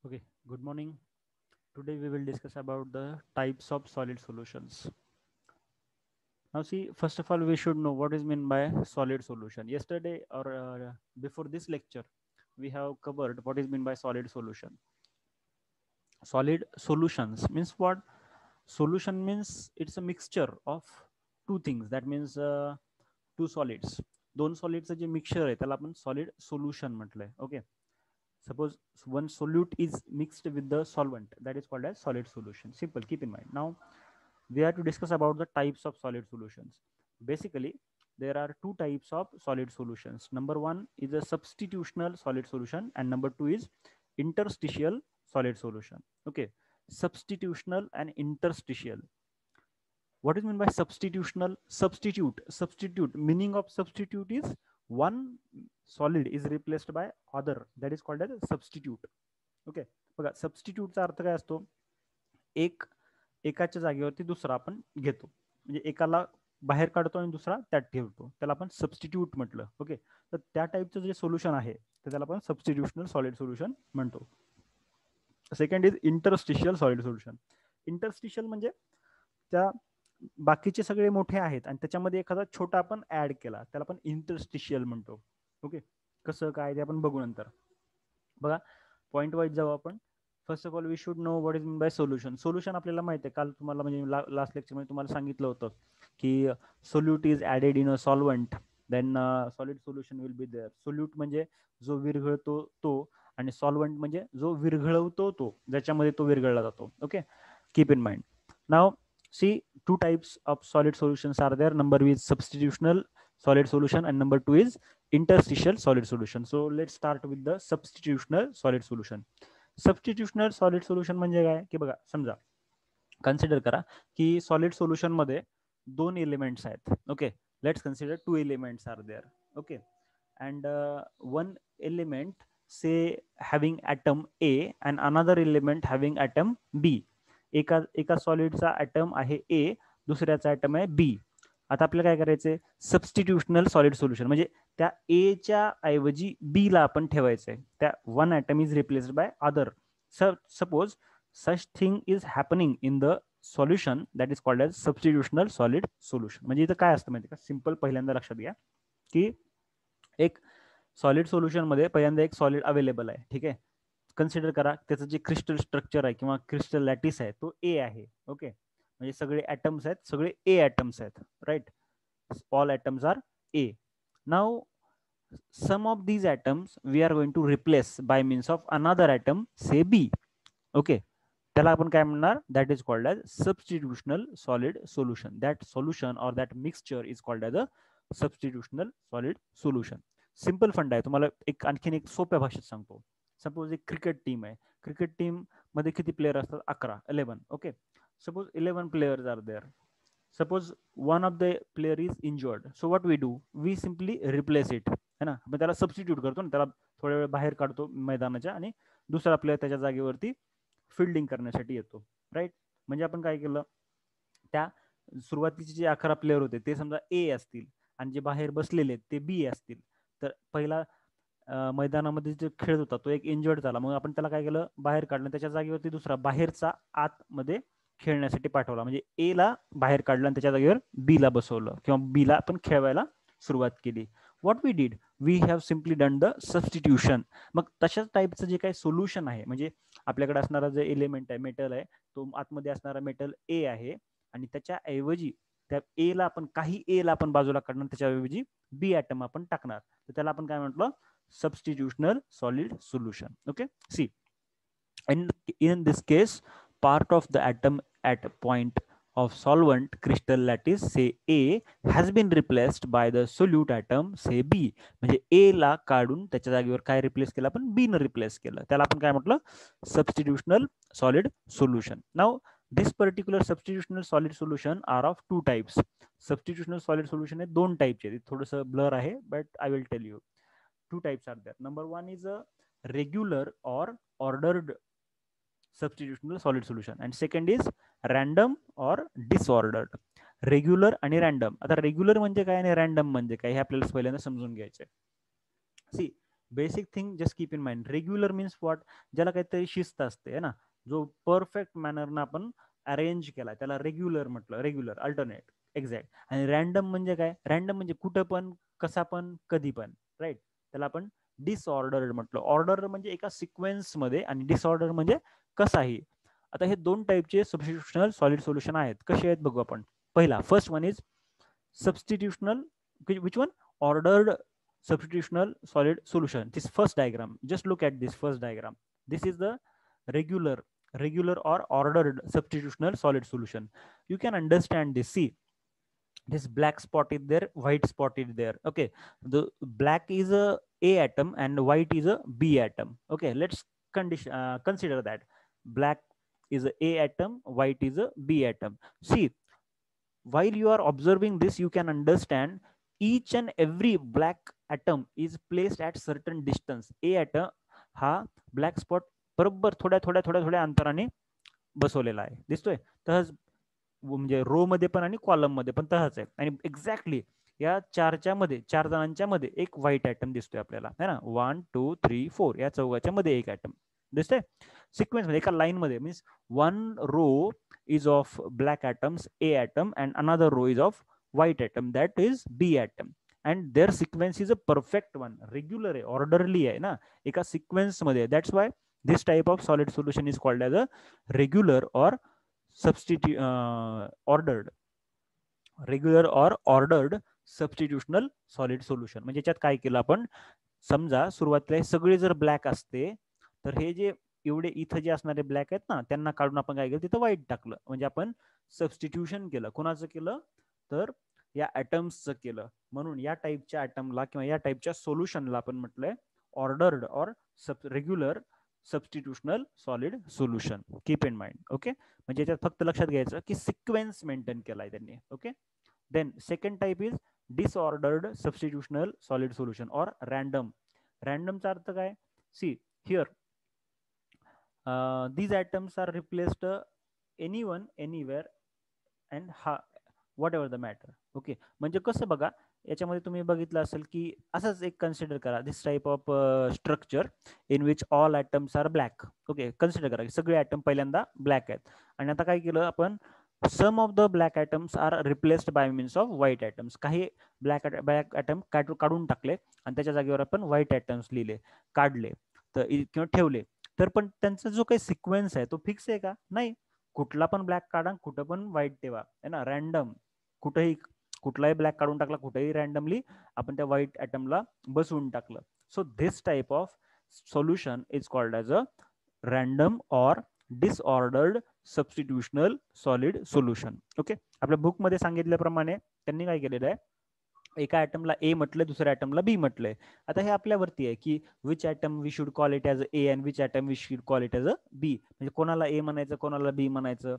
Okay, good morning. Today we will discuss about the types of solid solutions. Now see, first of all, we should know what is meant by solid solution. Yesterday or before this lecture, we have covered what is meant by solid solution. Solid solutions means what? Solution means it's a mixture of two things. That means two solids. दोन सॉलिडचं जे mixture आहे त्याला आपण solid solution म्हटलंय. Okay. Suppose one solute is mixed with the solvent, that is called as solid solution. Simple, keep in mind. Now we are to discuss about the types of solid solutions. Basically there are two types of solid solutions. Number one is a substitutional solid solution and number two is interstitial solid solution. Okay, substitutional and interstitial. What is meant by substitutional? Substitute meaning of substitute is one solid is replaced by other, that is called as substitute. Okay, बघा सबस्टिट्यूटचा अर्थ काय असतो? एकाच्या जागेवरती दुसरा आपण घेतो, म्हणजे एकाला बाहेर काढतो आणि दुसरा त्यात ठेवतो, त्याला आपण सबस्टिट्यूट म्हटलं. ओके, तर त्या टाईपचं जे सोल्युशन आहे तर त्याला आपण सबस्टिट्यूशनल सॉलिड सोल्युशन म्हणतो. Second is interstitial solid solution. Interstitial म्हणजे त्या बाकीचे सगळे मोठे आहेत आणि त्याच्यामध्ये एखादा छोटा आपण ऍड केला, त्याला आपण इंटरस्टिशियल म्हणतो. ओके, कसं काय ते आपण बघू नंतर. बघा पॉइंट वाईज जाऊ आपण. First of all we should know what is mean by solution. Solution आपल्याला माहिती आहे, काल तुम्हाला म्हणजे लास्ट लेक्चरमध्ये तुम्हाला सांगितलं होतं की solute is added in a solvent then solid solution will be there. Solute म्हणजे जो विरघळतो तो आणि सॉल्वंट म्हणजे जो विरघळवतो तो, ज्याच्यामध्ये तो विरघळला जातो. Okay, keep in mind. Now see, two types of solid solutions are there. Number is substitutional solid solution and number two is interstitial solid solution. So let's start with the substitutional solid solution. Substitutional solid solution म्हणजे काय की बघा, समजा consider करा की solid solution मध्ये दोन elements आहेत. Okay, let's consider two elements are there. Okay, and one element say having atom A and another element having atom B. एका सॉलिडचा ॲटम आहे ए, दुसऱ्याचा ॲटम आहे बी. आता आपल्याला काय करायचंय? सबस्टिट्यूशनल सॉलिड सोल्युशन म्हणजे त्या ए च्या ऐवजी बी ला आपण ठेवायचंय. त्या one atom is replaced by other. Suppose such thing is happening in the solution, that is called as substitutional solid solution. म्हणजे इथं काय असतं माहिती का? सिंपल पहिल्यांदा लक्षात घ्या की एक सॉलिड सोल्युशन मध्ये पहिल्यांदा एक सॉलिड अवेलेबल आहे. ठीक आहे, कन्सिडर करा त्याचं जे क्रिस्टल स्ट्रक्चर आहे किंवा क्रिस्टल लॅटिस आहे तो ए आहे. ओके, म्हणजे सगळे ॲटम्स आहेत, सगळे ए ॲटम्स आहेत, right? All atoms are A. Now some of these atoms we are going to replace by means of another atom, say B. Okay, त्याला आपण काय म्हणणार? That is called as substitutional solid solution. That solution or that mixture is called as a substitutional solid solution. Simple फंड आहे, तुम्हाला एक आणखीन एक सोप्या भाषेत सांगतो. सपोज एक क्रिकेट टीम आहे. क्रिकेट टीम मध्ये किती प्लेयर असतात? 11. Okay, suppose 11 players are there. Suppose one of the player is injured. So what we do? We simply replace it, है ना? मग त्याला सबस्टिट्यूट करतो ना, त्याला थोड्या वेळ बाहेर काढतो मैदानाच्या आणि दुसरा प्लेयर त्याच्या जागेवरती फिल्डिंग करण्यासाठी येतो, राईट? म्हणजे आपण काय केलं, त्या सुरुवातीचे जे 11 प्लेयर होते ते समजा ए असतील आणि जे बाहेर बसलेले ते बी असतील. तर पहिला मैदानामध्ये जे खेळत होता तो एक इंजर्ड झाला, मग आपण त्याला काय केलं? बाहेर काढलं, त्याच्या जागेवरती दुसरा बाहेरचा आतमध्ये खेळण्यासाठी पाठवला. म्हणजे ए ला बाहेर काढलं आणि त्याच्या जागेवर बी ला बसवलं किंवा बी ला आपण खेळवायला सुरुवात केली. What we did? We have simply done the substitution. मग तशाच टाईपचं जे काही सोल्युशन आहे, म्हणजे आपल्याकडे असणारा जे एलिमेंट आहे, मेटल आहे, तो आतमध्ये असणारा मेटल ए आहे आणि त्याच्या ऐवजी त्या ए ला आपण काही ए ला आपण बाजूला काढणार, त्याच्याऐवजी बी ॲटम आपण टाकणार, तर त्याला आपण काय म्हटलं? Substitutional solid solution. Okay, see, in this case part of the atom at point of solvent crystal lattice say A has been replaced by the solute atom say B. म्हणजे A ला काढून त्याच्या जागेवर काय रिप्लेस केलं? आपण B न replace केलं, त्याला आपण काय म्हटलं? Substitutional solid solution. Now this particular substitutional solid solution are of two types. Substitutional solid solution हे दोन टाइपचे आहेत. थोडंसं ब्लर आहे but I will tell you. Two types are there. Number one is a regular or ordered substitutional solid solution and second is random or disordered. Regular आणि random. आता regular म्हणजे काय आणि रॅन्डम म्हणजे काय हे आपल्याला पहिल्यांदा समजून घ्यायचंय. See, basic thing just keep in mind. Regular means what, ज्याला काहीतरी शिस्त असते है ना, जो परफेक्ट मॅनरनं आपण अरेंज केला त्याला रेग्युलर म्हटलं, रेग्युलर अल्टरनेट एक्झॅक्ट. आणि रॅन्डम म्हणजे काय, रॅन्डम म्हणजे कुठं पण कसा पण कधी पण, राईट, त्याला आपण डिसऑर्डर म्हटलं. ऑर्डर म्हणजे एका सिक्वेन्स मध्ये आणि डिसऑर्डर म्हणजे कसाही. आता हे दोन टाईपचे सबस्टिट्यूशनल सॉलिड सोल्युशन आहेत. कसे आहेत बघू आपण. पहिला, first one is substitutional, which one, ordered substitutional solid solution. This first diagram, just look at this first diagram. This is the regular or ordered substitutional solid solution. You can understand this. See, this black spot is there, white spot is there. Okay, the black is a atom and white is a B atom. Okay, let's consider that black is a atom, white is a B atom. See, while you are observing this, you can understand each and every black atom is placed at certain distance. A atom हा black spot बरोबर थोड्या थोड्या थोड्या थोड्या अंतराने बसवलेला आहे, दिसतोय. तसंच म्हणजे रो मध्ये पण आणि कॉलम मध्ये पण तसंच आहे. आणि एक्झॅक्टली या चारच्या मध्ये, 4 जणांच्या मध्ये एक व्हाईट ॲटम दिसतोय आपल्याला, है ना. 1 2 3 4 या चौघाच्या मध्ये एक ॲटम दिसतोय सिक्वेन्स मध्ये, एका लाईन मध्ये. Means one row is of black atoms, A atom, and another row is of white atom, that is B atom, and their sequence is a perfect one, regular है, orderly है ना, एका sequence मध्ये. That's why this type of solid solution is called as a regular or ordered, regular or ordered substitutional solid solution. म्हणजे याच्यात काय केलं आपण, समजा सुरुवातीला सगळे जर ब्लॅक असते तर हे जे एवढे इथं जे असणारे ब्लॅक आहेत ना, त्यांना काढून आपण काय केलं, तिथं व्हाईट टाकलं. म्हणजे आपण सबस्टिट्यूशन केलं. कोणाचं केलं तर या ॲटम्सचं केलं. म्हणून या टाईपच्या ॲटमला किंवा या टाईपच्या सोल्युशनला आपण म्हटलंय ordered or regular substitutional solid solution. Keep in mind. Okay, म्हणजे याच्यात फक्त लक्षात घ्यायचं की सिक्वेन्स मेंटेन केलाय त्यांनी. Okay, then second type is disordered substitutional solid solution or random. रॅन्डमचा अर्थ काय, see here these atoms are replaced anyone anywhere and whatever the matter. Okay, म्हणजे कसं बघा, याच्यामध्ये तुम्ही बघितलं असेल की असंच एक कन्सिडर करा, this type of structure in which all atoms are black. Okay, consider करा की सगळे ॲटम पहिल्यांदा ब्लॅक आहेत. आणि आता काय केलं आपण, some of the black atoms are replaced by means of white atoms. काही ब्लॅक ॲटम काढून टाकले आणि त्याच्या जागेवर आपण व्हाईट ॲटम्स लिहिले, काढले तर किंवा ठेवले. तर पण त्यांचा जो काही सिक्वेन्स आहे तो फिक्स आहे का, नाही. कुठला पण ब्लॅक काढा, कुठं पण व्हाईट ठेवा, है ना. रॅन्डम, कुठेही कुठलाही ब्लॅक काढून टाकला, कुठेही रॅन्डमली आपण त्या व्हाईट ॲटमला बसवून टाकलं. So this type of solution is called as a random or disordered substitutional solid solution. Okay, आपल्या बुकमध्ये सांगितल्याप्रमाणे त्यांनी काय केलेलं आहे, एका ॲटमला ए म्हटलंय, दुसऱ्या ॲटमला बी म्हटलंय. आता हे आपल्यावरती आहे की which atom we should call it as A and which atom we should call it as a B. म्हणजे कोणाला ए म्हणायचं, कोणाला बी म्हणायचं,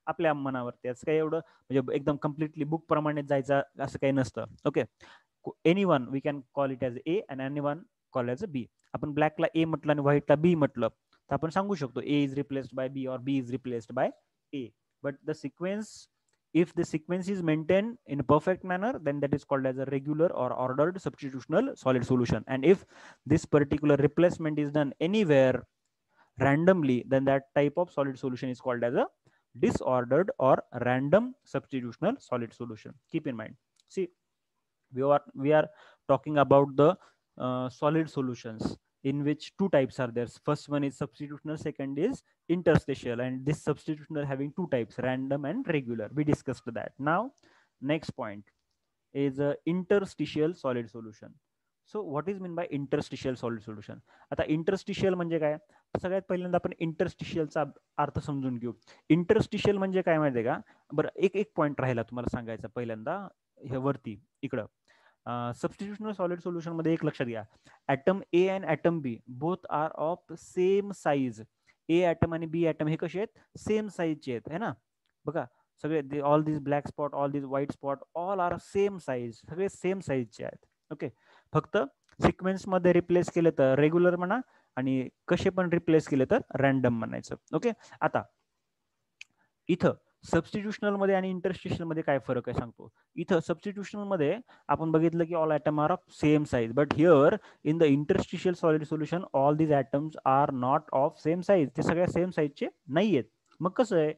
आपल्या मनावरती. असं काही एवढं म्हणजे एकदम कम्प्लिटली बुक प्रमाणे जायचं असं काही नसतं. Okay, any one we can call it as A and any one call as a B. आपण ब्लॅकला ए म्हटलं आणि व्हाईटला बी म्हटलं तर आपण सांगू शकतो A is replaced by B or B is replaced by A. But the sequence, if the sequence is maintained in a perfect manner, then that is called as a regular or ordered substitutional solid solution. And if this particular replacement is done anywhere randomly, then that type of solid solution is called as a disordered or random substitutional solid solution. Keep in mind. See, we are talking about the solid solutions in which two types are there. First one is substitutional, second is interstitial, and this substitutional having two types, random and regular. We discussed that. Now next point is interstitial solid solution. So what is mean bye interstitial solid solution. आता interstitial म्हणजे काय, सगळ्यात पहिल्यांदा आपण इंटरस्टिशियलचा अर्थ समजून घेऊ. Interstitial म्हणजे काय माहिती आहे का. बरं, एक पॉईंट राहिला तुम्हाला सांगायचा पहिल्यांदा, हे वरती इकडं सबस्टिट्यूशनल सॉलिड सोल्युशन मध्ये एक लक्षात घ्या, atom A and atom B both are of same size. A atom आणि बी ॲटम हे कसे आहेत, सेम साईजचे आहेत, है ना. बघा सगळे all this black spot, all this white spot, all are same size, सगळे सेम साईजचे आहेत. ओके, फक्त सिक्वेन्स मध्ये रिप्लेस केले तर रेग्युलर म्हणा आणि कसे पण रिप्लेस केले तर रॅन्डम म्हणायचं. ओके, आता इथं सबस्टिट्यूशनल मध्ये आणि इंटरस्टिशियल मध्ये काय फरक आहे सांगतो. इथं सबस्टिट्यूशनल मध्ये आपण बघितलं की all atom are of same size, but here in the interstitial solid solution all these atoms are not of same size. ते सगळ्या सेम साइजचे नाही आहेत. मग कसं आहे,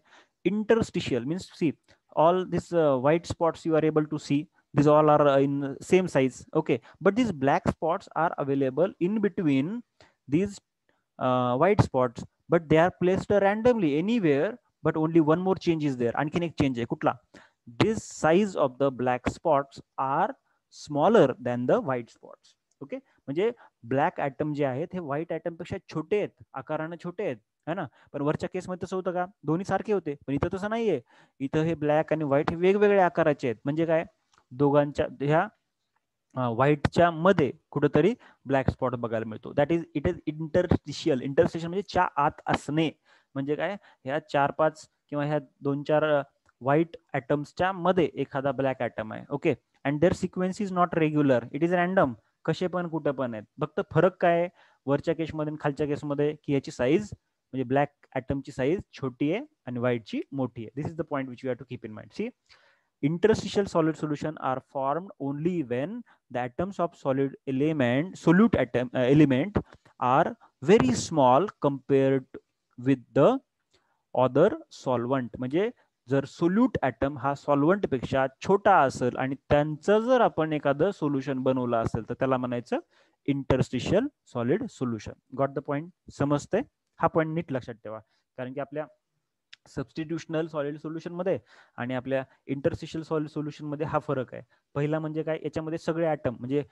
interstitial means see all these white spots you are able to see, these all are in same size, okay, but these black spots are available in between these white spots, but they are placed randomly anywhere, but only one more change is there. आणखीन एक change आहे कुठला, this size of the black spots are smaller than the white spots. Okay, म्हणजे black item जे आहेत हे white item पेक्षा छोटे आहेत, आकाराने छोटे आहेत, है ना. पण वरच्या केसमध्ये तसं होतं का, दोन्ही सारखे होते, पण इथं तसं नाहीये. इथं हे ब्लॅक आणि व्हाईट हे वेगवेगळ्या आकाराचे आहेत. म्हणजे काय, दोघांच्या ह्या व्हाईटच्या मध्ये कुठेतरी ब्लॅक स्पॉट बघायला मिळतो. That is it is interstitial. Interstitial म्हणजे च्या आत असणे. म्हणजे काय, ह्या 4-5 किंवा ह्या 2-4 व्हाईट ॲटम्सच्या मध्ये एखादा ब्लॅक ॲटम आहे. Okay, and their sequence is not regular, it is random. कसे पण कुठं पण आहेत. फक्त फरक काय आहे वरच्या केसमध्ये आणि खालच्या केसमध्ये, की याची साईज म्हणजे ब्लॅक ॲटमची साईज छोटी आहे आणि व्हाईटची मोठी आहे. This is the point which you have to keep in mind. See, interstitial solid solution are formed only when the atoms of element are very small compared with the other solvent. म्हणजे जर solute item हा solvent पेक्षा छोटा असेल आणि त्यांचं जर आपण एखादं सोल्युशन बनवलं असेल तर त्याला म्हणायचं interstitial solid solution. Got the point? समजते? हा पॉइंट नीट लक्षात ठेवा, कारण की आपल्या सबस्टिट्यूशनल सॉलिड सोल्युशन मध्ये आणि आपल्या इंटरस्टिशियल सॉलिड सोल्युशन मध्ये हा फरक आहे. पहिला म्हणजे काय, याच्यामध्ये सगळे ॲटम म्हणजे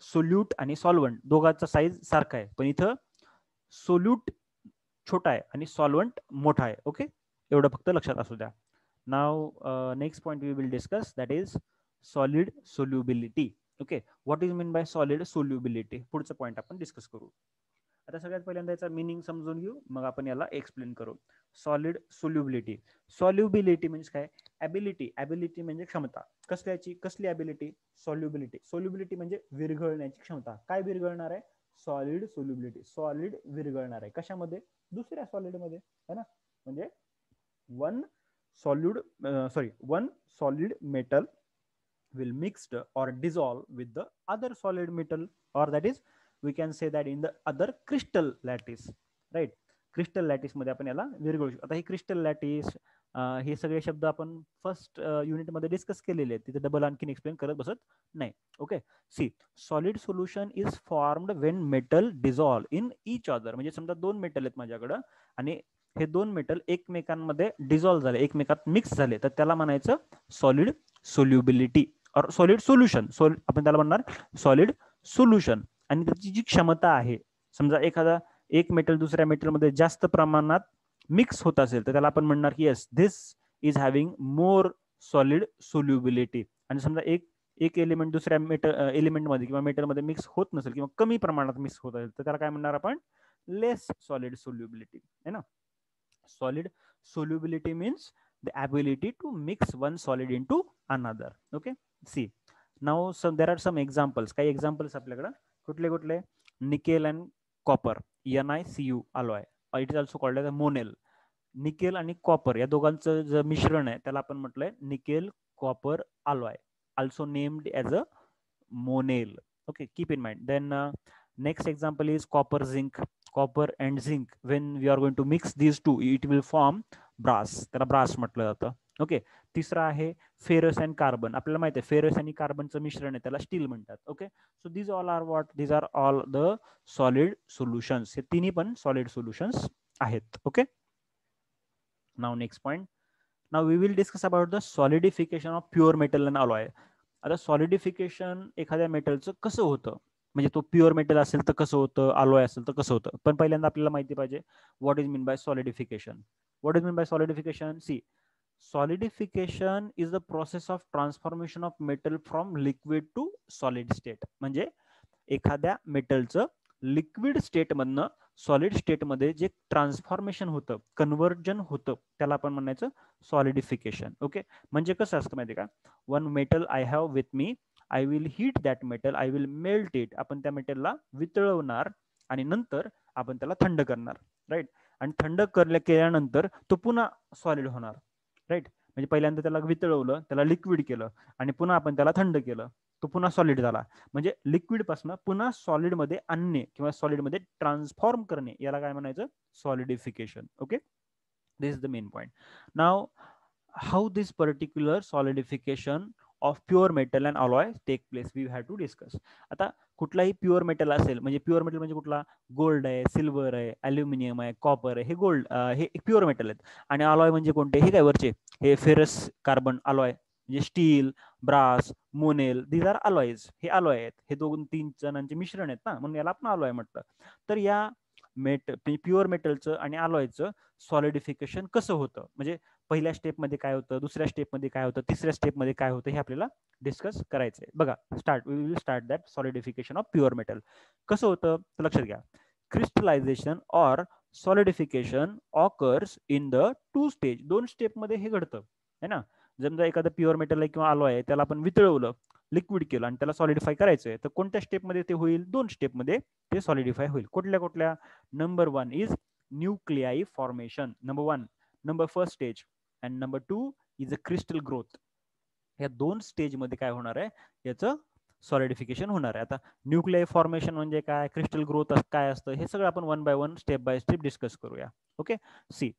सोल्यूट आणि सॉल्वंट दोघांचा साईज सारखा आहे, पण इथं सोल्यूट छोटा आहे आणि सॉल्वंट मोठा आहे. ओके, एवढं फक्त लक्षात असू द्या. Now next point we will discuss, that is solid solubility. Okay, what is mean by solid solubility, पुढचा पॉइंट आपण डिस्कस करू. आता सगळ्यात पहिल्यांदा याचा मिनिंग समजून घेऊ, मग आपण याला एक्सप्लेन करू. Solid solubility. सॉल्युबिलिटी म्हणजे काय, ॲबिलिटी. ॲबिलिटी म्हणजे क्षमता. कसल्याची, कसली ॲबिलिटी, सॉल्युबिलिटी. सॉल्युबिलिटी म्हणजे विरघळण्याची क्षमता. काय विरघळणार आहे, सॉलिड सोल्युबिलिटी. सॉलिड विरघळणार आहे कशामध्ये, दुसऱ्या सॉलिड मध्ये, है ना. म्हणजे one solid metal will mixed or dissolve with the other solid metal, or that is we can say that in the other crystal lattice, right. Crystal lattice मध्ये आपण याला विरघळू शकतो. आता हे क्रिस्टल लॅटिस हे सगळे शब्द आपण फर्स्ट युनिट मध्ये डिस्कस केलेले आहेत, तिथे डबल आणखीन एक्सप्लेन करत बसत नाही. Okay, see, solid solution is formed when metal dissolve in each other. म्हणजे समजा दोन मेटल आहेत माझ्याकडं आणि हे दोन मेटल एकमेकांमध्ये डिझॉल्व झाले, एकमेकात मिक्स झाले, तर त्याला म्हणायचं सॉलिड सोल्युबिलिटी और सॉलिड सोल्युशन. आपण त्याला म्हणणार सॉलिड सोल्युशन. आणि त्याची जी क्षमता आहे, समजा एखादा एक मेटल दुसऱ्या मेटलमध्ये जास्त प्रमाणात मिक्स होत असेल तर त्याला आपण म्हणणार की yes, this is having more solid solubility. आणि समजा एक एलिमेंट दुसऱ्या एलिमेंटमध्ये किंवा मेटलमध्ये मिक्स होत नसेल किंवा कमी प्रमाणात मिक्स होत असेल तर त्याला काय म्हणणार आपण, लेस सॉलिड सोल्युबिलिटी, है ना. Solid solubility means the ability to mix one solid into another. Okay, see, now there are some examples. काही examples आपल्याकडे कुठले कुठले, nickel and copper, NiCu alloy, it is also called as monel. Nickel आणि copper या दोघांचं जे मिश्रण आहे त्याला आपण म्हटलंय nickel copper alloy, also named as a monel. Okay, keep in mind. Then next example is copper zinc. Copper and zinc, when we are going to mix these two, it will form brass, त्याला brass म्हटलं जातं. Okay, तिसरा आहे ferrous and carbon. आपल्याला माहिती आहे ferrous आणि कार्बनचं मिश्रण आहे, त्याला स्टील म्हणतात. Okay, so these all are what, these are all the solid solutions. हे तिन्ही पण सॉलिड सोल्युशन्स आहेत. Okay, now next point. Now we will discuss about the solidification of pure metal and alloy. आता solidification एखाद्या मेटलचं कसं होतं, म्हणजे तो प्युअर मेटल असेल तर कसं होतं, अलॉय असेल तर कसं होतं. पण पहिल्यांदा आपल्याला माहिती पाहिजे what is mean bye solidification. What is meant by solidification? See, solidification is the process of transformation of metal from liquid to solid state. म्हणजे एखाद्या मेटलचं लिक्विड स्टेट मधनं सॉलिड स्टेट मध्ये जे ट्रान्सफॉर्मेशन होतं, कन्व्हर्जन होतं, त्याला आपण म्हणायचं सॉलिडिफिकेशन. ओके, म्हणजे कसं असतं माहिती का, one metal I have with me, I will heat that metal, I will melt it. आपण त्या मेटलला वितळवणार आणि नंतर आपण त्याला थंड करणार, राईट. आणि थंड केल्यानंतर तो पुन्हा सॉलिड होणार, राईट. म्हणजे पहिल्यांदा त्याला वितळवलं, त्याला लिक्विड केलं आणि पुन्हा आपण त्याला थंड केलं, तो पुन्हा सॉलिड झाला. म्हणजे लिक्विड पासून पुन्हा सॉलिड मध्ये आणणे किंवा सॉलिड मध्ये ट्रान्सफॉर्म करणे, याला काय म्हणायचं, solidification. Okay, this is the main point. Now how this particular solidification of pure metal and alloy take place, we have to discuss. आता कुठलाही प्युअर मेटल असेल, म्हणजे प्युअर मेटल म्हणजे कुठला, गोल्ड आहे, सिल्वर आहे, अल्युमिनियम आहे, कॉपर आहे, हे गोल्ड, हे प्युअर मेटल आहेत. आणि अलॉय म्हणजे कोणते, हे काय वरचे, हे फेरस कार्बन अलॉय, म्हणजे steel, brass, monel, these are alloys. हे अलॉय आहेत, हे 2-3 जणांचे मिश्रण आहेत ना, म्हणून याला आपण अलॉय म्हटलं. तर या प्युअर मेटलचं आणि अलॉयचं सॉलिडिफिकेशन कसं होतं, म्हणजे पहिल्या स्टेपमध्ये काय होतं, दुसऱ्या स्टेपमध्ये काय होतं, तिसऱ्या स्टेपमध्ये काय होतं, हे आपल्याला डिस्कस करायचंय. बघा, we will start that solidification of pure metal. कसं होतं तर लक्षात घ्या. Crystallization or solidification occurs in the 2 stage. 2 स्टेपमध्ये हे घडतं, है ना. समजा एखादं प्युअर मेटल आहे किंवा अलॉय आहे, त्याला आपण वितळवलं, लिक्विड केलं आणि त्याला सॉलिडिफाय करायचंय, तर कोणत्या स्टेपमध्ये ते होईल, 2 स्टेपमध्ये ते सॉलिडिफाय होईल. कुठल्या? Number 1 is nuclei formation, number first stage, and number 2 is a crystal growth. या 2 स्टेज मध्ये काय होणार आहे, याचं सॉलिडिफिकेशन होणार आहे. आता न्यूक्लियाई फॉर्मेशन म्हणजे काय, क्रिस्टल ग्रोथ काय असतं, हे सगळं आपण 1 by 1 step by step discuss करूया. Okay, see,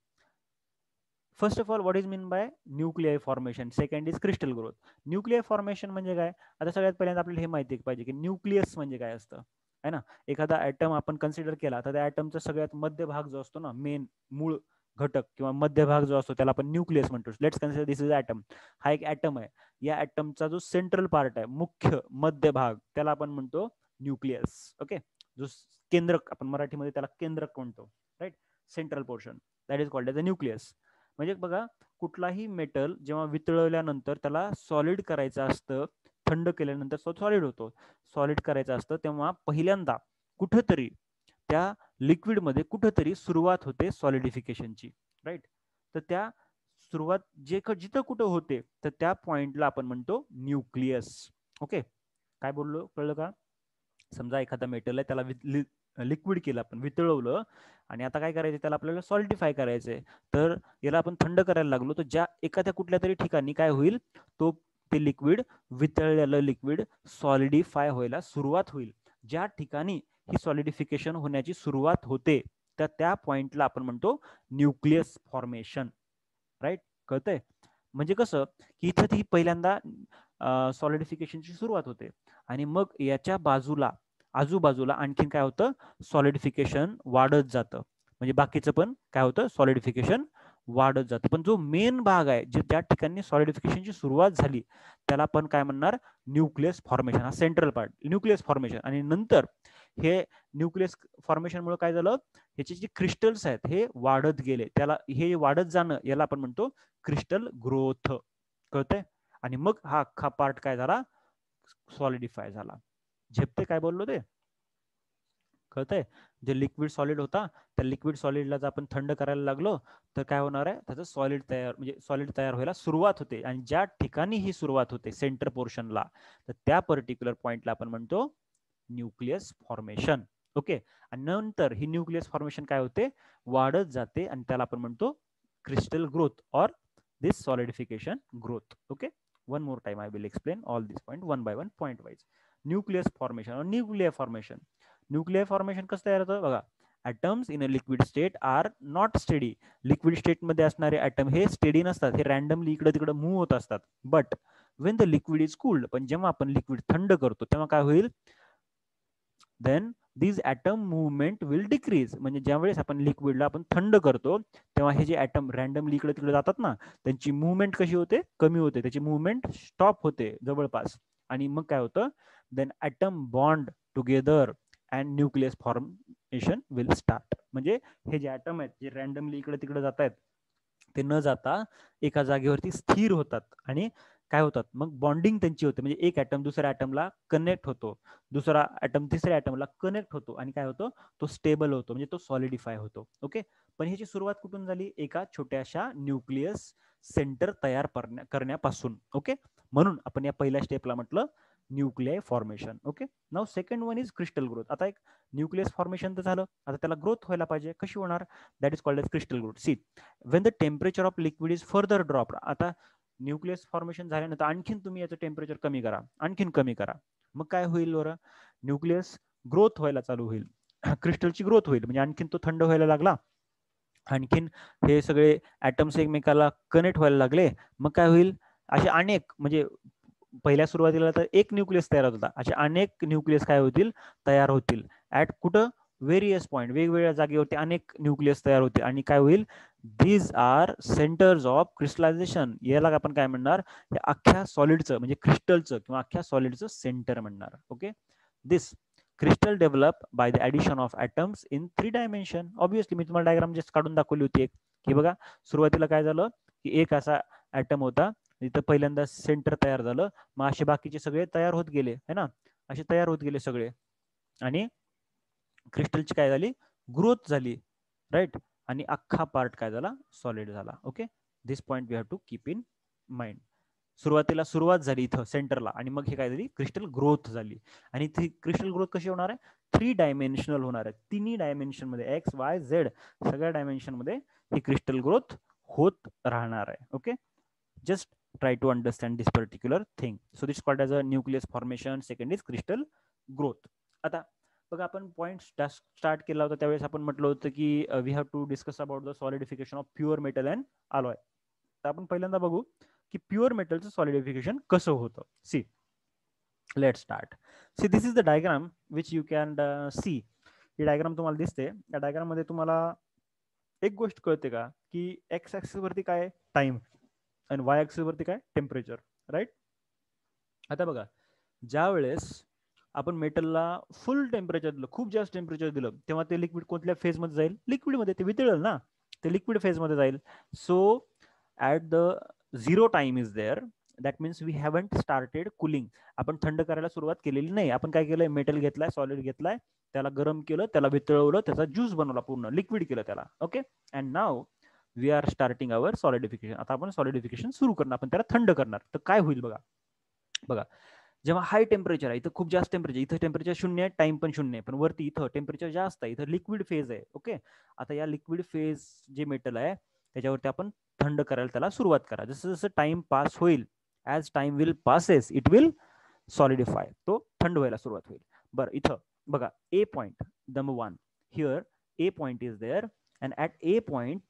first of all what is mean by nuclei formation, second is crystal growth. Nuclei formation म्हणजे काय, आता सगळ्यात पहिल्यांदा आपल्याला हे माहिती पाहिजे की न्यूक्लियस म्हणजे काय असतं, है ना. एखादा ॲटम आपण कन्सिडर केला तर त्या ॲटमचा सगळ्यात मध्य भाग जो असतो ना, मेन मूळ घटक किंवा मध्य भाग जो असतो, त्याला आपण न्यूक्लियस म्हणतो. Let's consider this is atom. हा एक ॲटम आहे. या ॲटमचा जो सेंट्रल पार्ट आहे, मुख्य मध्य भाग, त्याला आपण म्हणतो न्यूक्लियस. ओके, जो केंद्रक, आपण मराठीमध्ये त्याला केंद्रक म्हणतो, right. Central portion, that is called as a nucleus. म्हणजे बघा, कुठलाही मेटल जेव्हा वितळवल्यानंतर त्याला सॉलिड करायचं असतं, थंड केल्यानंतर तो सॉलिड होतो. सॉलिड करायचं असतं तेव्हा पहिल्यांदा कुठंतरी त्या लिक्विडमध्ये कुठंतरी सुरुवात होते सॉलिडिफिकेशनची, राईट. तर त्या सुरुवात जिथं कुठं होते, तर त्या पॉइंटला आपण म्हणतो न्यूक्लियस. ओके, काय बोललो, कळलं का. समजा एखादा मेटल आहे, त्याला लिक्विड केलं, आपण वितळवलं, आणि आता काय करायचं, त्याला आपल्याला सॉलिडिफाय करायचंय. तर याला आपण थंड करायला लागलो, तर ज्या एखाद्या कुठल्या तरी ठिकाणी काय होईल, ते लिक्विड, वितळलेलं लिक्विड सॉलिडिफाय व्हायला सुरुवात होईल. ज्या ठिकाणी ही सॉलिडिफिकेशन होण्याची सुरुवात होते, तर त्या पॉइंटला आपण म्हणतो न्यूक्लियस फॉर्मेशन, राईट. कळतंय. म्हणजे कसं की इथं ती पहिल्यांदा सॉलिडिफिकेशनची सुरुवात होते, आणि मग याच्या आजूबाजूला आणखीन काय होतं, सॉलिडिफिकेशन वाढत जातं. म्हणजे बाकीचं पण काय होतं, सॉलिडिफिकेशन वाढत जातं. पण जो मेन भाग आहे, ज्या ठिकाणी सॉलिडिफिकेशनची सुरुवात झाली, त्याला आपण काय म्हणणार, न्यूक्लियस फॉर्मेशन. हा सेंट्रल पार्ट, न्यूक्लियस फॉर्मेशन. आणि नंतर हे न्यूक्लियस फॉर्मेशनमुळे काय झालं, ह्याचे जे क्रिस्टल्स आहेत हे वाढत गेले, त्याला हे वाढत जाणं, याला आपण म्हणतो क्रिस्टल ग्रोथ. कळतंय. आणि मग हा अख्खा पार्ट काय झाला, सॉलिडिफाय झाला. झेपते काय बोललो ते, कळतंय. जे लिक्विड सॉलिड होता, त्या लिक्विड सॉलिडला जर आपण थंड करायला लागलो, तर काय होणार आहे, त्याचं सॉलिड तयार व्हायला सुरुवात होते. आणि ज्या ठिकाणी ही सुरुवात होते, सेंटर पोर्शनला, तर त्या पर्टिक्युलर पॉइंटला आपण म्हणतो न्यूक्लियस फॉर्मेशन. ओके, आणि नंतर ही न्यूक्लियस फॉर्मेशन काय होते, वाढत जाते, आणि त्याला आपण म्हणतो crystal growth or this solidification growth. Okay, one more time I will explain all these point one by one point wise. Nucleus formation or nuclear formation. Nuclear formation कसं तयार होतं बघा. Atoms in a liquid state are not steady. Liquid state मध्ये असणारे item हे steady नसतात, हे randomly इकडे तिकडे मूव्ह होत असतात. But when the liquid is cooled, पण जेव्हा आपण लिक्विड थंड करतो, तेव्हा काय होईल, then this atom movement will decrease. म्हणजे ज्यावेळेस आपण लिक्विडला आपण थंड करतो, तेव्हा हे जे ॲटम रॅन्डमली इकडे तिकडे जातात ना, त्यांची मुवमेंट कशी होते, कमी होते, त्याची मुवमेंट स्टॉप होते जवळपास. आणि मग काय होतं, then atom bond together and nucleus formation will start. म्हणजे हे जे ॲटम आहेत, जे रॅन्डमली इकडे तिकडे जात आहेत, ते न जाता एका जागेवरती स्थिर होतात, आणि काय होतात, मग बॉन्डिंग त्यांची होते. म्हणजे एक ॲटम दुसऱ्या ॲटमला कनेक्ट होतो, दुसरा ॲटम तिसऱ्या ॲटमला कनेक्ट होतो, आणि काय होतो, तो स्टेबल होतो, म्हणजे तो सॉलिडिफाय होतो. ओके, पण ह्याची सुरुवात कुठून झाली, एका छोट्याशा न्यूक्लियस सेंटर तयार करण्यापासून. ओके, म्हणून आपण या पहिल्या स्टेपला म्हटलं nuclei formation. Okay, now second one is crystal growth. आता एक न्यूक्लियस फॉर्मेशन तर झालं, आता त्याला ग्रोथ व्हायला पाहिजे. कशी होणार? That is called as crystal growth. See, when the temperature of liquid is further drop. आता न्यूक्लियस फॉर्मेशन झाल्यानंतर आणखीन तुम्ही याचं टेम्परेचर कमी करा, आणखीन कमी करा, मग काय होईल बरं? न्यूक्लियस ग्रोथ व्हायला चालू होईल, क्रिस्टलची ग्रोथ होईल, म्हणजे आणखीन तो थंड व्हायला लागला, आणखीन हे सगळे ऍटम्स एकमेकाला कनेक्ट व्हायला लागले. मग काय होईल? असे अनेक, म्हणजे पहिल्या सुरुवातीला तर एक न्यूक्लियस तयार होत होता, असे अनेक न्यूक्लियस काय होतील? तयार होतील. ऍट कुठं? व्हेरियस पॉईंट, वेगवेगळ्या जागेवरती अनेक न्यूक्लियस तयार होते. आणि काय होईल? These are centres of crystallization. याला आपण काय म्हणणार? हे अख्ख्या सॉलिडचं, म्हणजे क्रिस्टलचं किंवा अख्ख्या सॉलिडचं सेंटर म्हणणार. Okay, this crystal develop by the addition of atoms in 3 dimension. Obviously मी तुम्हाला डायग्राम जस्ट काढून दाखवली होती एक, की बघा सुरुवातीला काय झालं, की एक असा ॲटम होता, इथं पहिल्यांदा सेंटर तयार झालं, मग असे बाकीचे सगळे तयार होत गेले, है ना, असे तयार होत गेले सगळे, आणि क्रिस्टलची काय झाली? ग्रोथ झाली, राईट, आणि अख्खा पार्ट काय झाला? सॉलिड झाला. Okay, this point we have to keep in mind. सुरुवातीला सुरुवात झाली इथं सेंटरला, आणि मग हे काय झाली? क्रिस्टल ग्रोथ झाली. आणि ती क्रिस्टल ग्रोथ कशी होणार आहे? 3 डायमेन्शनल होणार आहे. तिन्ही डायमेन्शन मध्ये, एक्स वाय झेड सगळ्या डायमेन्शन मध्ये ही क्रिस्टल ग्रोथ होत राहणार आहे. Okay, just try to understand this particular thing. So this is called as a nucleus formation. Second is crystal growth. आता बघा, आपण पॉइंट स्टार्ट केला होता त्यावेळेस आपण म्हटलं होतं की we have to discuss about the solidification of pure metal and alloy. तर आपण पहिल्यांदा बघू की प्युअर मेटलचं सॉलिडिफिकेशन कसं होतं. See, let start. See, this is the diagram which you can see. ही डायग्राम तुम्हाला दिसते. या डायग्राम मध्ये तुम्हाला एक गोष्ट कळते का, की एक्स ऍक्सिस वरती काय? टाइम, आणि वाय ऍक्सिस वरती काय? Temperature, right. आता बघा, ज्या वेळेस आपण मेटलला फुल टेम्परेचर दिलं, खूप जास्त टेम्परेचर दिलं, तेव्हा ते लिक्विड कोणत्या फेज मध्ये जाईल? लिक्विड मध्ये. ते वितळेल ना, ते लिक्विड फेज मध्ये जाईल. So at the 0 time is there, that means we haven't started cooling. आपण थंड करायला सुरुवात केलेली नाही. आपण काय केलंय? मेटल घेतलाय, सॉलिड घेतलाय, त्याला गरम केलं, त्याला वितळवलं, त्याचा ज्यूस बनवला, पूर्ण लिक्विड केलं त्याला. Okay, and now we are starting our solidification. आता आपण सॉलिडिफिकेशन सुरू करणार, आपण त्याला थंड करणार. तर काय होईल बघा, बघा, जेव्हा हाय टेम्परेचर आहे, इथं खूप जास्त टेम्परेचर, इथं टेम्परेचर 0 आहे, टाइम पण 0 आहे, पण वरती इथं टेम्परेचर जास्त आहे, इथं लिक्विड फेज आहे. ओके, आता या लिक्विड फेज जे मेटल आहे त्याच्यावरती आपण थंड करायला त्याला सुरुवात करा. जसं जसं टाइम पास होईल, as time will passes, it will solidify, तो थंड व्हायला सुरुवात होईल. बरं, इथं बघा, A point number 1 here, A point is there, and at A point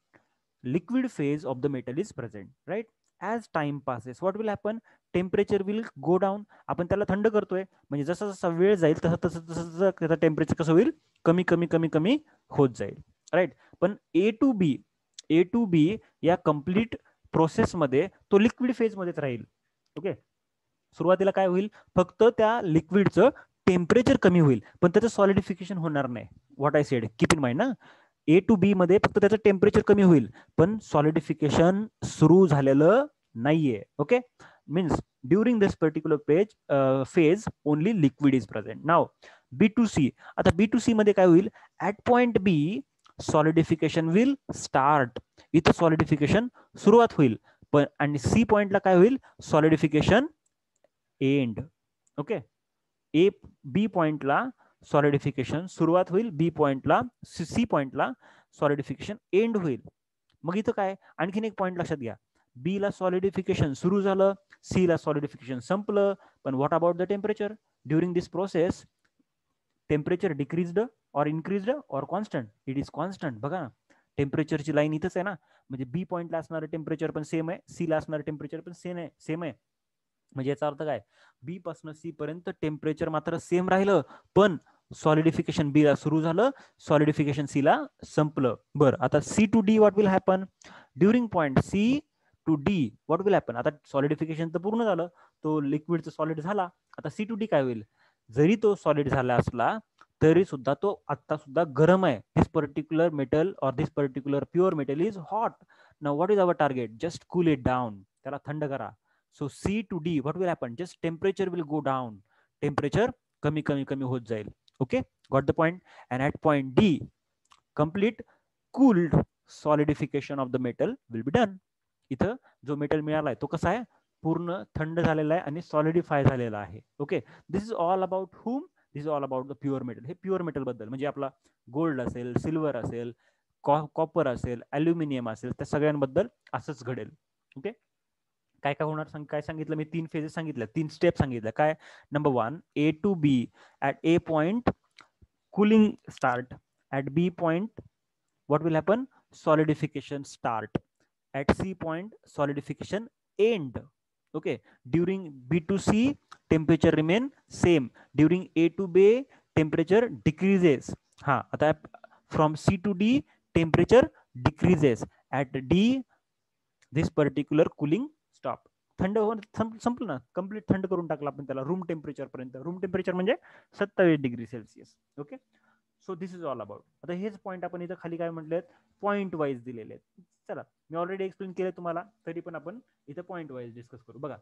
liquid phase of the metal is present, right? As time passes, what will happen? Temperature will go down. आपण त्याला थंड करतोय, म्हणजे जसा जसा वेळ जाईल तसं तसं तसं त्याचं टेम्परेचर कसं होईल? कमी कमी कमी कमी होत जाईल, राईट. पण ए टू बी या कम्प्लीट प्रोसेसमध्ये तो लिक्विड फेज मध्येच राहील. ओके, सुरुवातीला काय होईल? फक्त त्या लिक्विडचं टेम्परेचर कमी होईल, पण त्याचं सॉलिडिफिकेशन होणार नाही. What I said, keep in mind ना, ए टू बी मध्ये फक्त त्याचं टेम्परेचर कमी होईल, पण सॉलिडिफिकेशन सुरू झालेलं नाहीये. Okay, means during this particular phase only liquid is present. Now B2C. आता B2C मध्ये काय होईल? At point B solidification will start. इथं सॉलिडिफिकेशन सुरुवात होईल, पण आणि सी पॉइंटला काय होईल? Solidification end. Okay, A B पॉइंटला सॉलिडिफिकेशन सुरुवात होईल, बी पॉइंटला, सी पॉइंटला सॉलिडिफिकेशन एंड होईल. मग इथं काय? आणखीन एक पॉइंट लक्षात घ्या, बी ला सॉलिडिफिकेशन सुरू झालं, सी ला सॉलिडिफिकेशन संपलं, पण what about the temperature? During this process temperature decreased और इन्क्रीज्ड और कॉन्स्टंट? It is constant. बघा ना, टेम्परेचरची लाईन इथंच आहे ना, म्हणजे बी पॉइंटला असणारं टेम्परेचर पण सेम आहे, सी ला असणारं टेम्परेचर पण सेम आहे. म्हणजे याचा अर्थ काय? बी पासून सी पर्यंत टेम्परेचर मात्र सेम राहिलं, पण सॉलिडिफिकेशन बी ला सुरू झालं, सॉलिडिफिकेशन सी ला संपलं. बरं, आता C to D what will happen? During point C to D what will happen? आता सॉलिडिफिकेशन तर पूर्ण झालं, तो लिक्विडचं सॉलिड झाला. आता सी टू डी काय होईल? जरी तो सॉलिड झाला असला तरी सुद्धा तो आता सुद्धा गरम आहे. दिस particular metal or this particular pure metal is hot. Now what is our target? Just cool it down, त्याला थंड करा. So C to D, what will happen? Just temperature will go down. Temperature कमी कमी कमी होत जाईल. Okay, got the point? And at point D, complete cooled solidification of the metal will be done. इथं जो मेटल मिळालाय तो कसा आहे? पूर्ण थंड झालेला आहे आणि सॉलिडिफाय झालेला आहे. Okay, this is all about hmm, this is all about the pure metal. हे प्युअर मेटल बद्दल म्हणजे आपला गोल्ड असेल, सिल्वर असेल, कॉपर असेल, अल्युमिनियम असेल, त्या सगळ्यांबद्दल असंच घडेल. ओके, काय काय होणार काय सांगितलं मी, 3 फेजेस सांगितल्या, 3 स्टेप सांगितल्या. काय? Number 1, A to B, at A point cooling start, at B point what will happen, solidification start, at C point solidification end. Okay, during B to C temperature remain same, during A to B temperature decreases. हा, आता from C to D temperature decreases, at D this particular cooling stop. थंड होऊन संपलं ना, complete थंड करून टाकलं आपण त्याला रूम टेम्परेचर पर्यंत. रूम टेम्परेचर म्हणजे 27 degree Celsius. Okay, so this is all about. आता हेच पॉईंट आपण इथं खाली काय म्हटले, पॉईंट वाईज दिलेले आहेत. चला, मी ऑलरेडी एक्सप्लेन केलं तुम्हाला, तरी पण आपण इथं पॉईंट वाईज डिस्कस करू. बघा,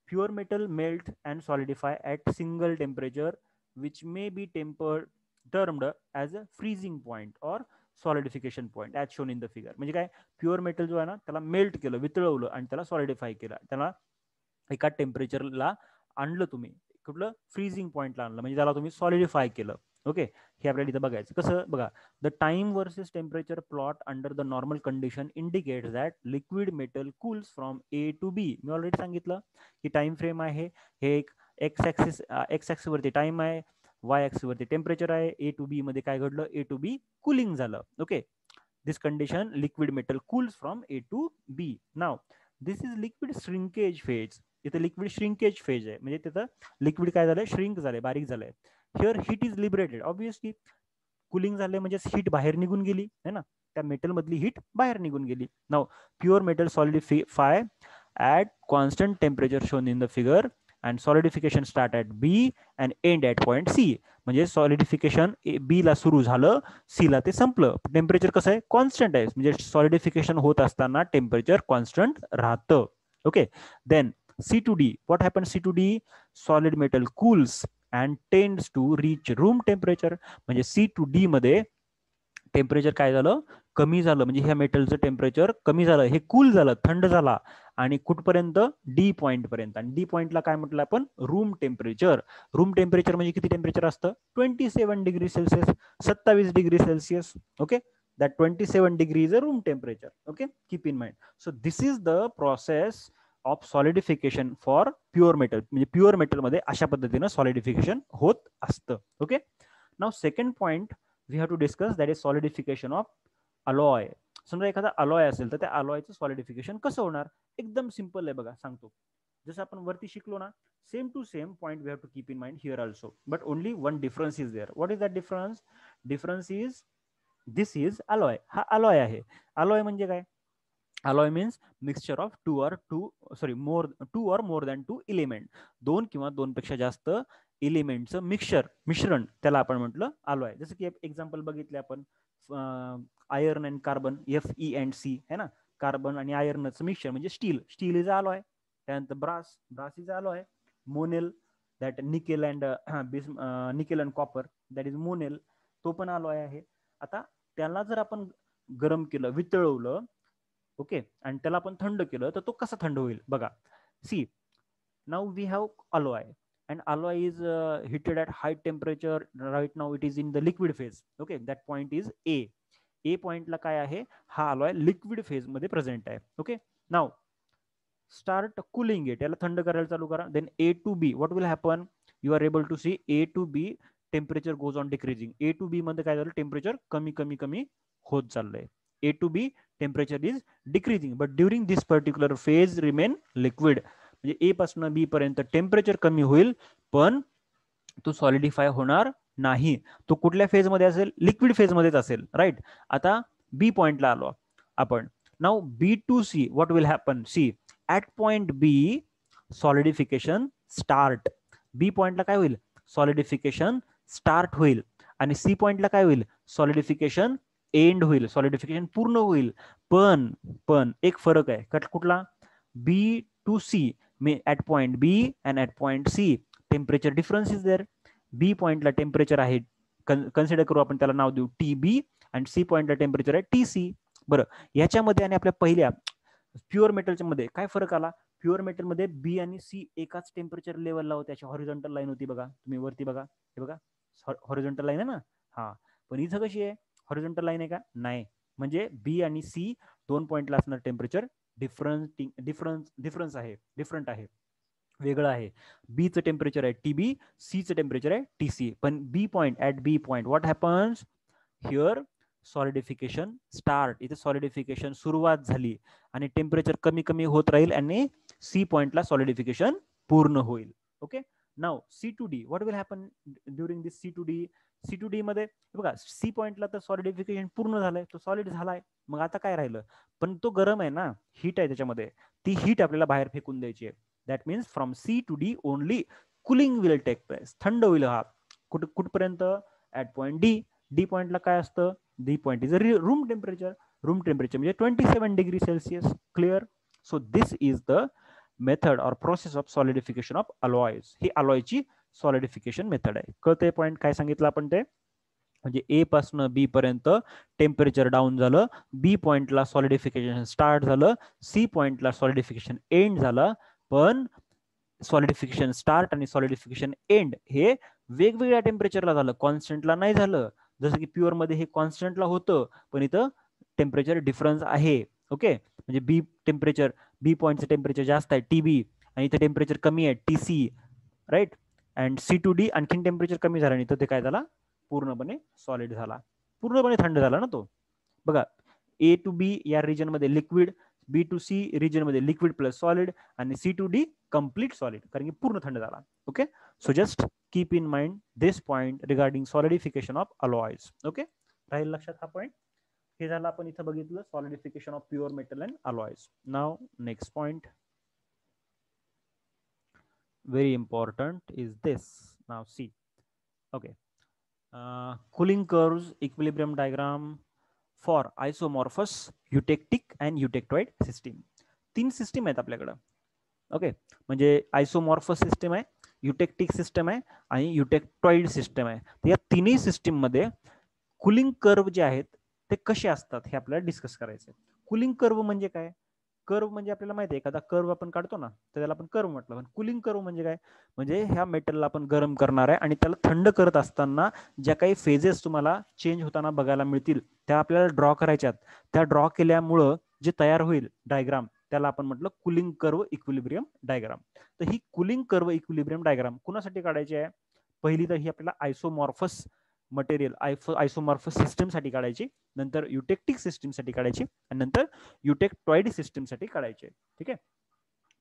pure metal melt and solidify at single temperature which may be termed as a freezing point or solidification point as shown in the figure. म्हणजे काय, प्युअर मेटल जो आहे ना, त्याला मेल्ट केलं, वितळवलं आणि त्याला सॉलिडिफाय केलं, त्याला एका टेम्परेचरला आणलं तुम्ही, कुठलं, फ्रीजिंग पॉईंटला आणलं, म्हणजे त्याला तुम्ही सॉलिडिफाय केलं. ओके, हे आपल्याला इथं बघायचं. कसं बघा, the time versus temperature plot under the normal condition indicates that liquid metal cools from A to B. मी ऑलरेडी सांगितलं की टाइम फ्रेम आहे, हे एक एक्स ऍक्सिस वरती टाइम आहे, वाय ऍक्सिस वरती टेम्परेचर आहे. ए टू बी मध्ये काय घडलं, ए टू बी कूलिंग झालं. Okay, this condition liquid metal cools from A to B. Now this is liquid shrinkage phase. इथे लिक्विड श्रिंकेज फेज आहे, म्हणजे तिथं लिक्विड काय झालंय, श्रिंक झालंय, बारीक झालंय. Here heat is liberated. Obviously cooling झाले म्हणजे हीट बाहेर निघून गेली है ना, त्या मेटल मधली हीट बाहेर निघून गेली. Now pure metal solidify at constant temperature shown in the figure and solidification start at B and end at point C. म्हणजे सॉलिडिफिकेशन बी ला सुरू झालं, सी ला ते संपलं. टेम्परेचर कसं आहे, कॉन्स्टंट आहे, म्हणजे सॉलिडिफिकेशन होत असताना टेम्परेचर कॉन्स्टंट राहतं. Okay, then C to D, what happens C to D, solid metal cools and tends to reach room temperature. म्हणजे C to D मध्ये टेम्परेचर काय झालं, कमी झालं, म्हणजे ह्या मेटलचं टेम्परेचर कमी झालं, हे कूल झालं, थंड झाला, आणि कुठपर्यंत, डी पॉईंट पर्यंत. आणि डी पॉईंटला काय म्हटलं आपण, रूम टेम्परेचर. रूम टेम्परेचर म्हणजे किती टेम्परेचर असतं, 27 degree Celsius, 27 degree Celsius. Okay, that 27 degree is a room temperature. Okay, keep in mind. So this is the process of solidification for pure metal. म्हणजे pure metal मध्ये अशा पद्धतीने solidification होत असतं. Okay, now second point we have to discuss, that is solidification of alloy. समजा एखादा alloy असेल तर त्या अलॉयचं सॉलिडिफिकेशन कसं होणार, एकदम सिंपल आहे बघा, सांगतो. जसं आपण वरती शिकलो ना, same to same point we have to keep in mind here also, but only one difference is there. What is that difference? Difference is this is alloy. हा अलॉय आहे. अलॉय म्हणजे काय, alloy means mixture of two or more than to element. दोन किंवा दोन पेक्षा जास्त एलिमेंटचं मिश्रण, त्याला आपण म्हटलं अलॉय. जसं की एक्झाम्पल बघितले आपण, आयर्न अँड कार्बन, FeC है ना, कार्बन आणि आयर्नचं मिक्सचर म्हणजे स्टील इज अलॉय. त्यानंतर brass is alloy. Monel, that nickel and copper, that is monel, तो पण अलॉय आहे. आता त्याला जर आपण गरम केलं, वितळवलं, ओके, आणि त्याला आपण थंड केलं तर तो कसा थंड होईल बघा. See, now we have alloy and alloy is heated at high temperature. Right now it is in the liquid phase. Okay, that point is A point ला काय आहे, हा alloy liquid phase मध्ये प्रेझेंट आहे. Okay, now start cooling it, याला थंड करायला चालू करा. Then A to B, what will happen, you are able to see A to B temperature goes on decreasing. A to B मध्ये काय झालं, टेम्परेचर कमी होत चाललंय. A to B temperature is decreasing, but during this particular phase remain liquid. म्हणजे ए पासून बी पर्यंत temperature कमी होईल, पण तो सॉलिडिफाय होणार नाही. तो कुठल्या फेज मध्ये असेल, लिक्विड फेज मध्येच असेल. राईट, आता बी पॉइंटला आलो आपण. Now B to C, what will happen, see at point B solidification start. B पॉइंटला काय होईल, सॉलिडिफिकेशन स्टार्ट होईल, आणि सी पॉइंटला काय होईल, सॉलिडिफिकेशन एंड होईल, सॉलिडिफिकेशन पूर्ण होईल. पण एक फरक आहे, कुठला, B to C, at point B and at point C temperature difference is there. B पॉइंटला टेम्परेचर आहे, कन्सिडर करू आपण, त्याला नाव देऊ TB, आणि C पॉइंटला टेम्परेचर आहे TC. बरं, याच्यामध्ये आणि आपल्या पहिल्या प्युअर मेटलच्या मध्ये काय फरक आला, प्युअर मेटल मध्ये बी आणि सी एकाच टेम्परेचर लेवलला होते, अशी हॉरिझॉन्टल लाईन होती बघा, तुम्ही वरती बघा, हे बघा हॉरिझॉन्टल लाईन आहे ना. हा, पण इथं कशी आहे, हॉरिझॉन्टल लाईन आहे का, नाही. म्हणजे बी आणि सी दोन पॉईंटला असणार टेम्परेचर डिफरन्स आहे, डिफरंट आहे, वेगळं आहे. बीचं टेम्परेचर आहे टीबी, सीचं टेम्परेचर आहे टीसी. पण B point, at B point what happens here, solidification start. इथे सॉलिडिफिकेशन सुरुवात झाली आणि टेम्परेचर कमी कमी होत राहील आणि सी पॉइंटला सॉलिडिफिकेशन पूर्ण होईल. Okay, now C to D, what will happen during this C to D. C to D मध्ये बघा, सी पॉइंटला तर सॉलिडिफिकेशन पूर्ण झालंय, तो सॉलिड झालाय. मग आता काय राहिलं, पण तो गरम आहे ना, हीट आहे त्याच्यामध्ये, ती हीट आपल्याला बाहेर फेकून द्यायची आहे. That means from C to D only cooling will take place, थंड होईल हा. कुठपर्यंत, ऍट पॉइंट डी. डी पॉइंटला काय असतं, D point is room temperature. Room temperature म्हणजे 27 degree Celsius. Clear. So this is the method or process of solidification of alloys. ही अलॉयची सॉलिडिफिकेशन मेथड आहे. कळतंय पॉईंट काय सांगितलं आपण ते, म्हणजे ए पासून बी पर्यंत टेम्परेचर डाऊन झालं, बी पॉइंटला सॉलिडिफिकेशन स्टार्ट झालं, सी पॉइंटला सॉलिडिफिकेशन एंड झालं. पण सॉलिडिफिकेशन स्टार्ट आणि सॉलिडिफिकेशन एंड हे वेगवेगळ्या टेम्परेचरला झालं, कॉन्स्टंटला नाही झालं. जसं की प्युअर मध्ये हे कॉन्स्टंटला होतं, पण इथं टेम्परेचर डिफरन्स आहे. ओके, म्हणजे बी टेम्परेचर, बी पॉइंटचं टेम्परेचर जास्त आहे टीबी, आणि इथं टेम्परेचर कमी आहे TC, right. And C to D आणखीन टेम्परेचर कमी झालं आणि इथं ते काय झाला, पूर्णपणे सॉलिड झाला, पूर्णपणे थंड झाला ना तो. बघा, ए टू बी या रिजन मध्ये liquid, B to C region मध्ये लिक्विड प्लस सॉलिड, आणि C to D complete solid, कारण की पूर्ण थंड झाला. Okay, so just keep in mind this point regarding solidification of alloys. Okay, राहील लक्षात हा पॉइंट. हे झालं आपण इथं बघितलं solidification of pure metal and alloys. Now next point, very important is this. Now see, okay, cooling curves equilibrium diagram for isomorphous eutectic and eutectoid system. तीन system आहेत आपल्याकडं. ओके, म्हणजे आयसोमॉर्फस सिस्टम आहे, युटेक्टिक सिस्टम आहे आणि युटेक्टॉइड सिस्टम आहे. तर या तिन्ही सिस्टीम मध्ये कुलिंग कर्व जे आहेत ते कसे असतात हे आपल्याला डिस्कस करायचं. कुलिंग कर्व म्हणजे काय, कर्व म्हणजे आपल्याला माहिती आहे, एखादा कर्व आपण काढतो ना, तर त्याला आपण कर्व म्हटलं. पण कुलिंग कर्व म्हणजे काय, म्हणजे ह्या मेटलला आपण गरम करणार आहे आणि त्याला थंड करत असताना ज्या काही फेजेस तुम्हाला चेंज होताना बघायला मिळतील त्या आपल्याला ड्रॉ करायच्यात. त्या ड्रॉ केल्यामुळं जे तयार होईल डायग्राम, त्याला आपण म्हटलं कुलिंग कर्व इक्विलिब्रियम डायग्राम. तर ही कुलिंग कर्व इक्विलिब्रियम डायग्राम कुणासाठी काढायची आहे, पहिली तर ही आपल्याला आयसोमॉर्फस मटेरियल, आयसोमॉर्फस सिस्टम साठी काढायची, नंतर युटेक्टिक सिस्टम साठी काढायची, आणि नंतर युटेक्टॉइड सिस्टम साठी काढायचे. ठीक आहे,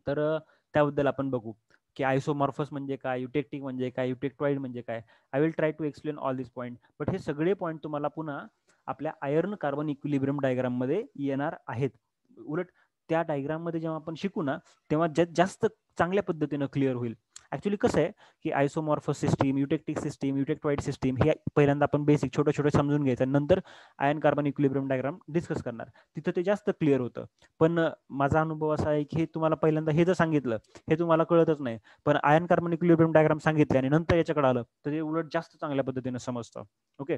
तर त्याबद्दल आपण बघू की आयसोमॉर्फस म्हणजे काय, युटेक्टिक म्हणजे काय, युटेक्टॉइड म्हणजे काय. I will try to explain all this point, but हे सगळे पॉईंट तुम्हाला पुन्हा आपल्या आयर्न कार्बन इक्विलिब्रियम डायग्राम मध्ये येणार आहेत. उलट त्या डायग्राम मध्ये जेव्हा आपण शिकू ना, तेव्हा जास्त चांगल्या पद्धतीनं क्लिअर होईल. ऍक्च्युली कसं आहे की आयसोमॉर्फस सिस्टीम, युटेक्टिक सिस्टीम, युटेक्टॉइड सिस्टीम हे पहिल्यांदा आपण बेसिक छोटं छोटं समजून घ्यायचं, नंतर iron carbon equilibrium diagram discuss करणार, तिथं ते जास्त क्लिअर होतं. पण माझा अनुभव असा आहे की हे तुम्हाला पहिल्यांदा हे जर सांगितलं हे तुम्हाला कळतच नाही, पण आयर्न कार्बन इक्विलिब्रियम डायग्राम सांगितले आणि नंतर याच्याकडे आलं तर ते उलट जास्त चांगल्या पद्धतीने समजतं. ओके,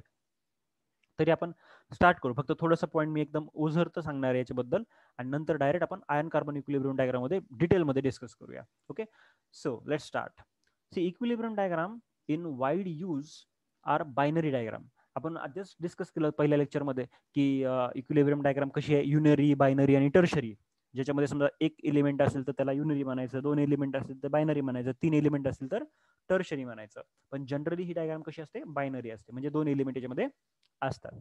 तरी आपण स्टार्ट करू. फक्त थोडंसं पॉईंट मी एकदम ओझरतं सांगणार आहे याच्याबद्दल, आणि नंतर डायरेक्ट आपण आयर्न कार्बन इक्विलिब्रियम डायग्राम मध्ये डिटेलमध्ये डिस्कस करूया. Okay, so let's start. See equilibrium diagram in wide use are binary diagram. आपण जस्ट डिस्कस केलं पहिल्या लेक्चरमध्ये की इक्विलिब्रियम डायग्राम कशी आहे, युनरी, बायनरी आणि टर्शरी. ज्याच्यामध्ये समजा एक एलिमेंट असेल तर त्याला युनरी म्हणायचं, दोन एलिमेंट असेल तर बायनरी म्हणायचं, तीन एलिमेंट असेल तर टर्शरी म्हणायचं. पण जनरली ही डायग्राम कशी असते, बायनरी असते, म्हणजे दोन एलिमेंट याच्यामध्ये असतात.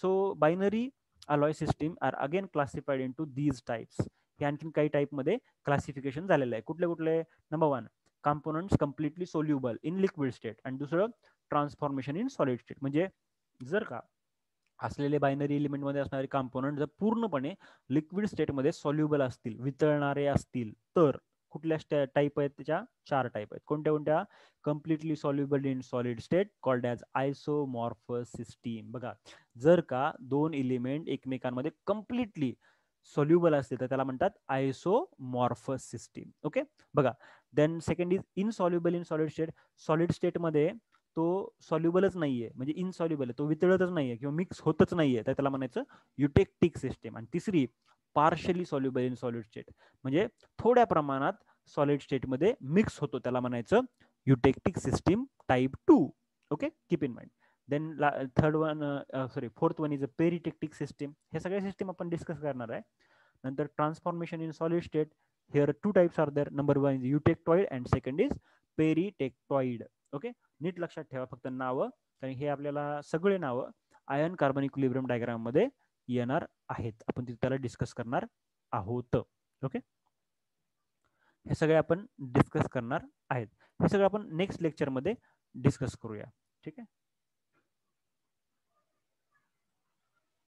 So binary alloy system are again classified into these types. हे आणखीन काही टाइप मध्ये क्लासिफिकेशन झालेलं आहे. कुठले कुठले, number 1 components completely soluble in liquid state, आणि दुसरं ट्रान्सफॉर्मेशन इन सॉलिड स्टेट. म्हणजे जर का असलेले बायनरी एलिमेंट मध्ये असणारे कंपोनेंट जर पूर्णपणे लिक्विड स्टेटमध्ये सॉल्युबल असतील, वितळणारे असतील, तर कुठल्या टाईप आहेत, त्याच्या 4 टाईप आहेत. कोणत्या कोणत्या, completely soluble in solid state called as isomorphous system. बघा, जर का दोन एलिमेंट एकमेकांमध्ये कम्प्लिटली सॉल्युबल असतील तर त्याला म्हणतात आयसोमॉर्फस सिस्टीम. ओके, बघा, then second is insoluble in solid state. Solid स्टेटमध्ये तो सॉल्युबलच नाहीये, म्हणजे इनसॉल्युबल आहे, तो वितळतच नाहीये किंवा मिक्स होतच नाहीये, तर त्याला म्हणायचं युटेक्टिक सिस्टीम. आणि तिसरी partially soluble in solid state, म्हणजे थोड्या प्रमाणात सॉलिड स्टेटमध्ये मिक्स होतो, त्याला म्हणायचं eutectic system type 2. Okay, keep in mind. Then fourth one is a peritectic system. हे सगळे सिस्टीम आपण डिस्कस करणार आहे. नंतर transformation in solid state, here 2 types are there. Number 1 is eutectoid and second is peritectoid. Okay, नीट लक्षात ठेवा फक्त नावं, कारण हे आपल्याला सगळे नावं आयन कार्बन इक्विलिब्रियम डायग्राम मध्ये येणार आहेत. आपण त्याला डिस्कस करणार आहोत. ओके, हे सगळे आपण डिस्कस करणार आहेत. हे सगळं आपण नेक्स्ट लेक्चर मध्ये डिस्कस करूया. ठीक आहे.